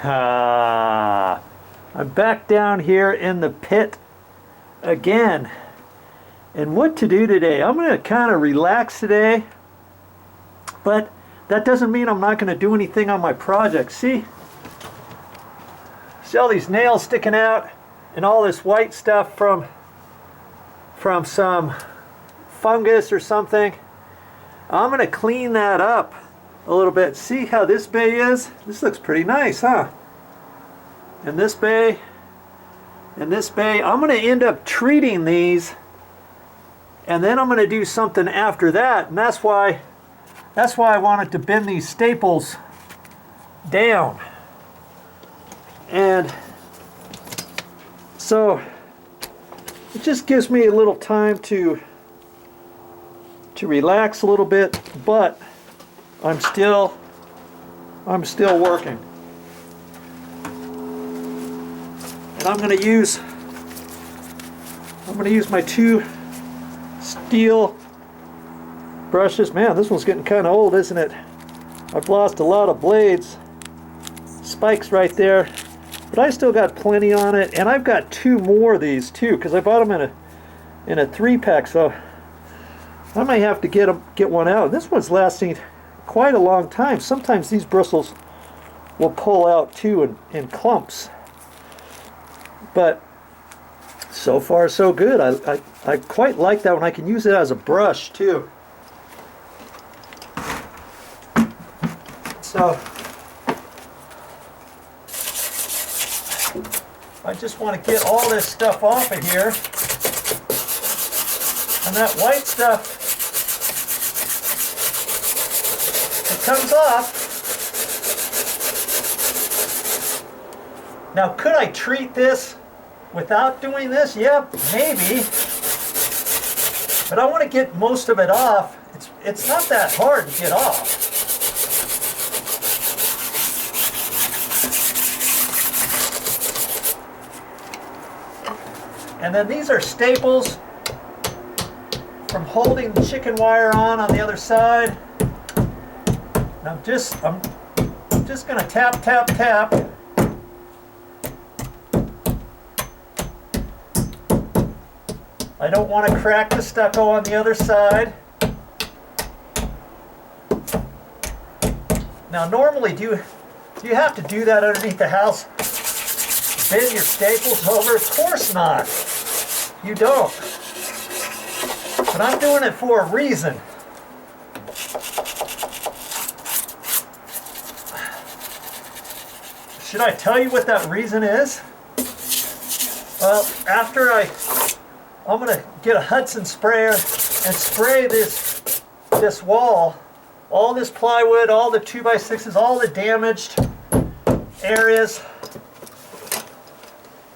I'm back down here in the pit again. And what to do today? I'm going to kind of relax today, but that doesn't mean I'm not going to do anything on my project. See all these nails sticking out and all this white stuff from some fungus or something. I'm going to clean that up a little bit. See how this bay is? This looks pretty nice, huh? And this bay, and this bay. I'm going to end up treating these, and then I'm going to do something after that, and that's why I wanted to bend these staples down. And so it just gives me a little time to relax a little bit, but I'm still working. And I'm going to use my two steel brushes. Man, this one's getting kind of old, isn't it? I've lost a lot of blades, spikes right there, but I still got plenty on it, and I've got two more of these too because I bought them in a 3-pack, so I might have to get one out. This one's lasting quite a long time. Sometimes these bristles will pull out too in clumps, but so far so good. I quite like that one. I can use it as a brush too. So I just want to get all this stuff off of here, and that white stuff, it comes off. Now, could I treat this without doing this? Yeah, maybe. But I want to get most of it off. It's not that hard to get off. And then these are staples from holding the chicken wire on the other side. And I'm just going to tap, tap, tap. I don't want to crack the stucco on the other side. Now, normally, do you have to do that underneath the house? Bend your staples over? Of course not. You don't. But I'm doing it for a reason. Should I tell you what that reason is? Well, after I'm going to get a Hudson sprayer and spray this wall, all this plywood, all the 2x6s, all the damaged areas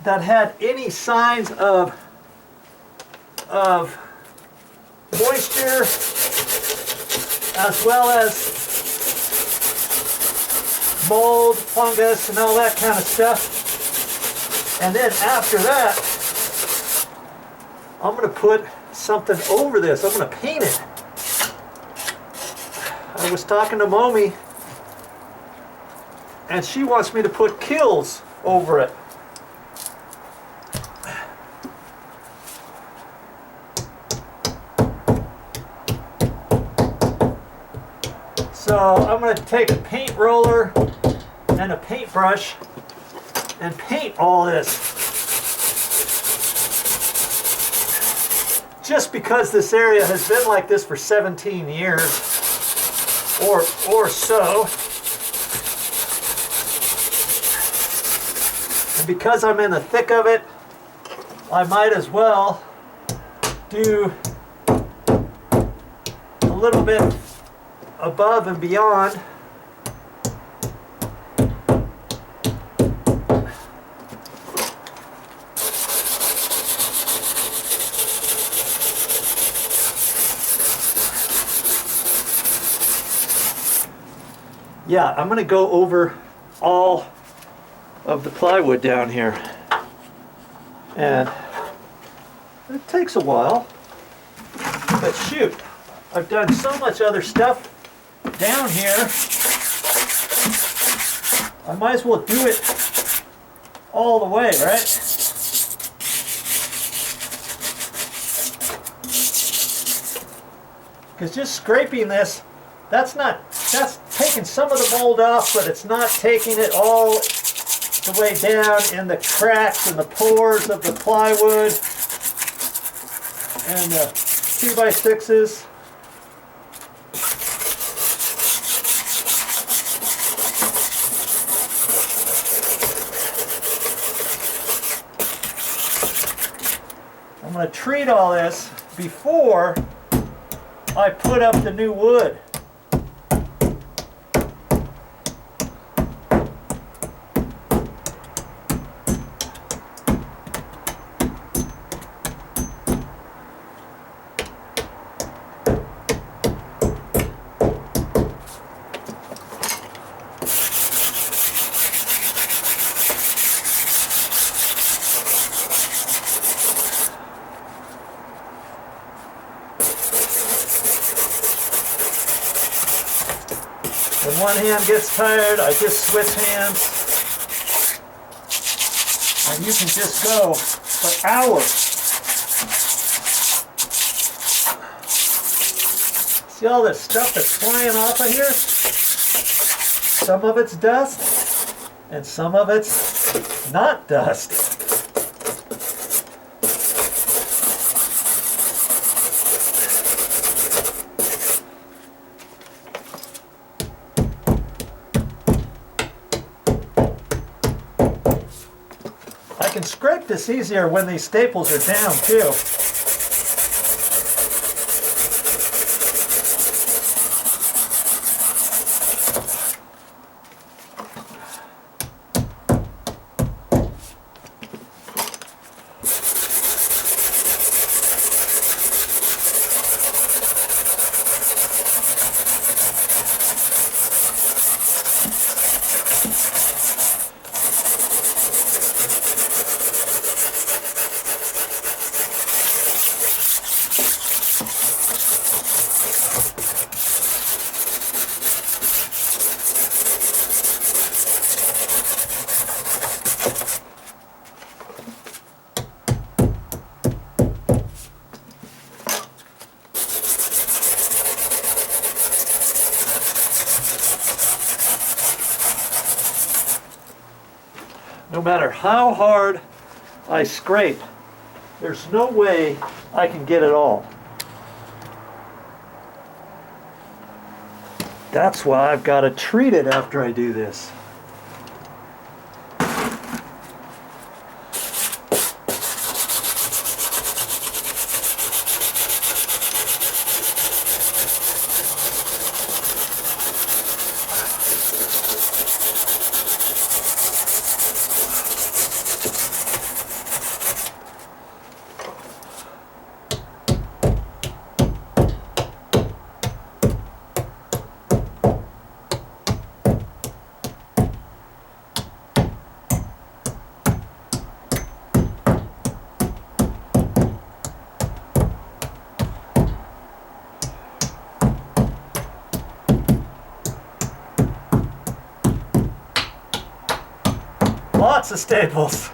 that had any signs of moisture, as well as mold, fungus, and all that kind of stuff. And then after that, I'm going to put something over this. I'm going to paint it. I was talking to Mommy, and she wants me to put kills over it. So I'm going to take a paint roller and a paintbrush and paint all this. Just because this area has been like this for 17 years or so. And because I'm in the thick of it, I might as well do a little bit above and beyond. Yeah, I'm going to go over all of the plywood down here. And it takes a while, but shoot, I've done so much other stuff down here. I might as well do it all the way, right? Because just scraping this, that's taking some of the mold off, but it's not taking it all the way down in the cracks and the pores of the plywood and the 2x6s. I'm going to treat all this before I put up the new wood. When one hand gets tired, I just switch hands. And you can just go for hours. See all this stuff that's flying off of here? Some of it's dust, and some of it's not dust. I can scrape this easier when these staples are down too. No matter how hard I scrape, there's no way I can get it all. That's why I've got to treat it after I do this. Lots of staples.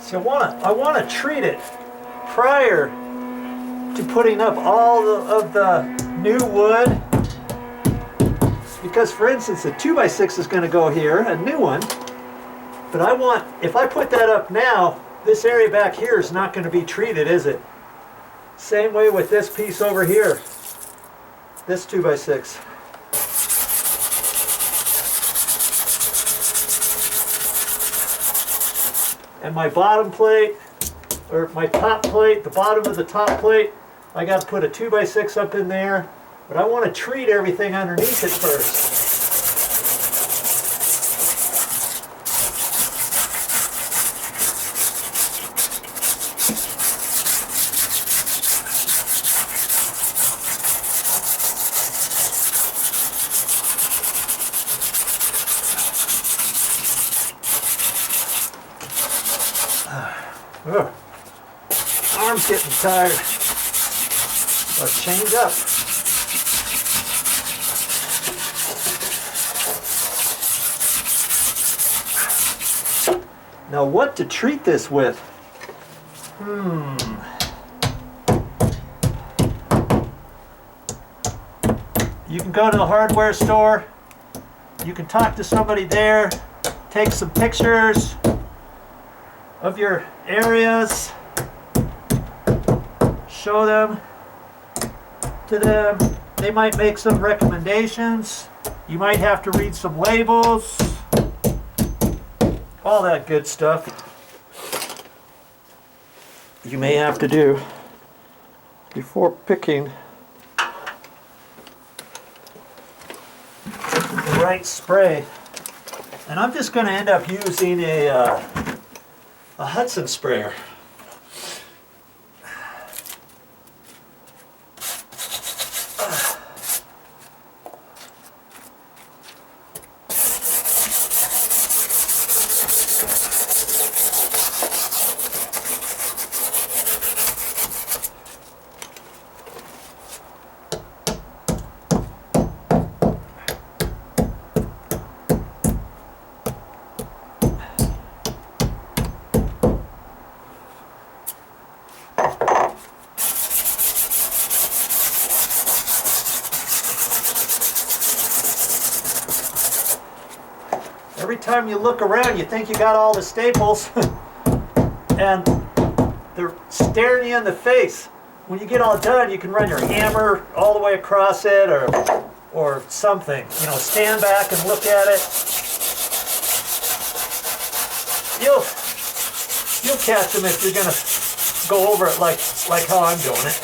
So I want to treat it prior to putting up all of the new wood, because for instance the 2x6 is going to go here, a new one, but I want, if I put that up now, this area back here is not going to be treated, is it? Same way with this piece over here, this 2x6. And my bottom plate, or my top plate, the bottom of the top plate, I got to put a 2x6 up in there. But I want to treat everything underneath it first. Ugh. Arm's getting tired. Let's change up. Now what to treat this with? You can go to the hardware store. You can talk to somebody there. Take some pictures of your areas, show them to them. They might make some recommendations. You might have to read some labels, all that good stuff you may have to do before picking the right spray. And I'm just going to end up using a Hudson sprayer. Every time you look around, you think you got all the staples, and they're staring you in the face. When you get all done, you can run your hammer all the way across it, or something. You know, stand back and look at it. You'll catch them if you're gonna go over it like how I'm doing it.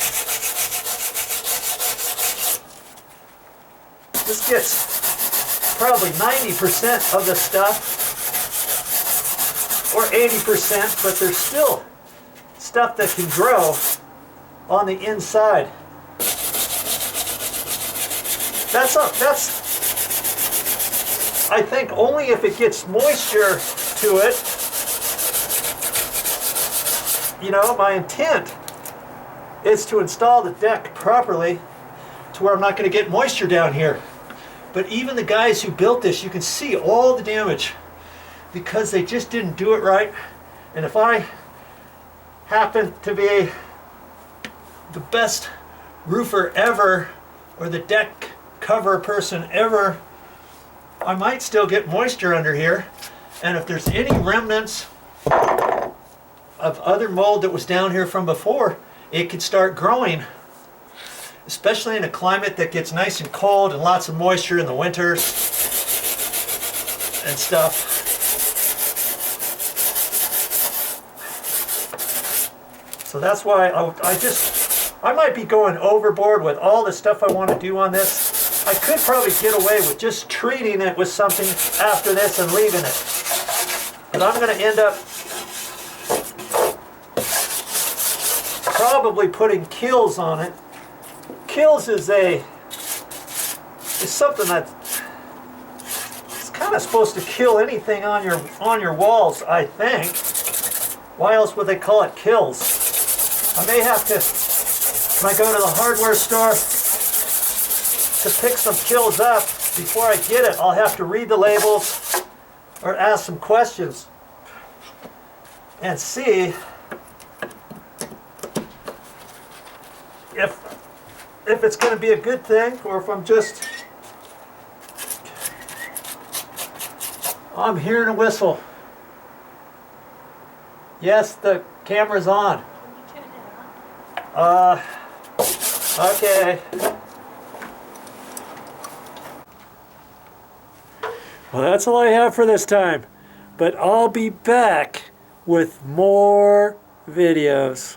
This gets probably 90% of the stuff, or 80%, but there's still stuff that can grow on the inside. That's I think only if it gets moisture to it. You know, my intent is to install the deck properly to where I'm not going to get moisture down here. But even the guys who built this, you can see all the damage because they just didn't do it right. And if I happen to be the best roofer ever, or the deck cover person ever, I might still get moisture under here. And if there's any remnants of other mold that was down here from before, it could start growing. Especially in a climate that gets nice and cold and lots of moisture in the winters and stuff. So that's why I might be going overboard with all the stuff I want to do on this. I could probably get away with just treating it with something after this and leaving it. But I'm going to end up probably putting kills on it. Kills is something that it's kind of supposed to kill anything on your walls, I think. Why else would they call it kills? I may have to, when I go to the hardware store to pick some kills up, before I get it, I'll have to read the labels or ask some questions and see if it's going to be a good thing, or if I'm hearing a whistle. Yes, the camera's on. Okay. Well, that's all I have for this time. But I'll be back with more videos.